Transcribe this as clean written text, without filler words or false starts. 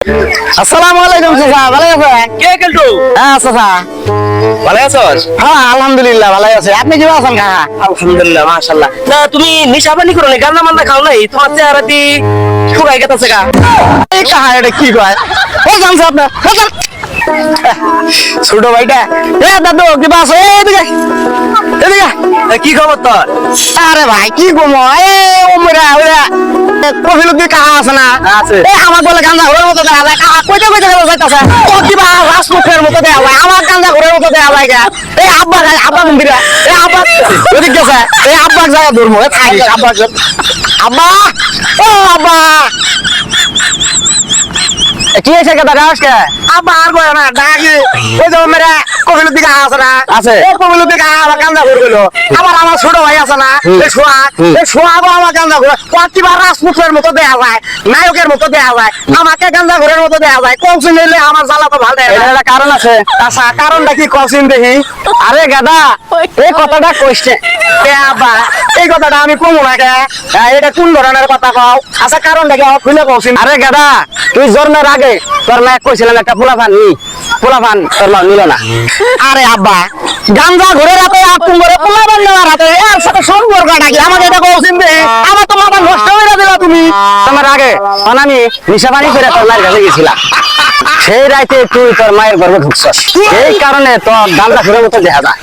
আসসালামু আলাইকুম চাচা, ভালো আছেন? কে কেলটু? হ্যাঁ চাচা, ভালো আছোস? হ্যাঁ আলহামদুলিল্লাহ ভালো আছে। আপনি কি আছেন কাকা? আলহামদুলিল্লাহ, মাশাআল্লাহ। না তুমি নিশা পানি করো নি, গান্না মান্না খাও নাই? তোমার চেহারা দি শুকাই গেছে গা। এই কাকা এটা কি কয়? এই জানছে আপনার ছোট ভাইটা, এ দাদু কিবা আছে? এদিকে এদিকে। কি খবর তোর? আরে ভাই কি গম ওমরা ওরা কফিলুদ্দিন কাকা আছে না? আছে। এই আমার বলে গান্দা ঘরের মতো দেখা যায়। কাকা কইতে কইতে যাইতাছে ও কিবা রাজপুতের মতো দেখা যায়, আমার গান্দা ঘরের মতো দেখা যায়। এই আব্বা যায়, আব্বা মন্দিরা, এই আব্বা ওদিক গেছে, এই আব্বা যায় ধর্ম থাকিস আব্বা। আব্বা ও আব্বা, কি হয়েছে কেটা ডাকে? আব্বা আর বলে না ডাকে। ওই যে মেরা কফিলুদ্দিন কাকা আছে না? আছে। এই কফিলুদ্দিন কাকা আমার গান্দা ঘুরে গেল। আবার আমার ছোট ভাই আছে না, এই সোহাগ, এই সোহাগও আমার গান্দা ঘুরে। কিবা রাজপুতের মতো দেখা যায়, নায়কের মতো দেখা যায়, আমাকে গান্দা ঘরের মতো দেখা যায়। কৌশিন নিলে আমার জ্বালা তো ভালো দেখা যায়। কারণ আছে। আচ্ছা কারণটা কি কৌশিন দেখি? আরে গাদা এই কথাটা কইছে আব্বা, এই কথাটা আমি কমু না কে? এটা কোন ধরনের কথা কও? আচ্ছা কারণটা কি খুলে কৌশিন? আরে গাদা তুই জন্মের আগে তোর মা কইছিলাম একটা পোলাপান তোর মা নিল না। আরে আব্বা গাঞ্জা ঘুরে রাতে আপন করে পোলাপান নেওয়ার হাতে এর সাথে সম্পর্কটা কি? আমাকে এটা কৌশিন দে, আমার তো মাথা নষ্ট হয়ে দিলা তুমি। তোমার আগে আমি নিশা পানি করে তোর মায়ের কাছে গেছিলাম, সেই রাতে তুই তোর মায়ের গর্ভে ঢুকছস, এই কারণে তোর গাঞ্জা ঘুরে মতো দেখা যায়।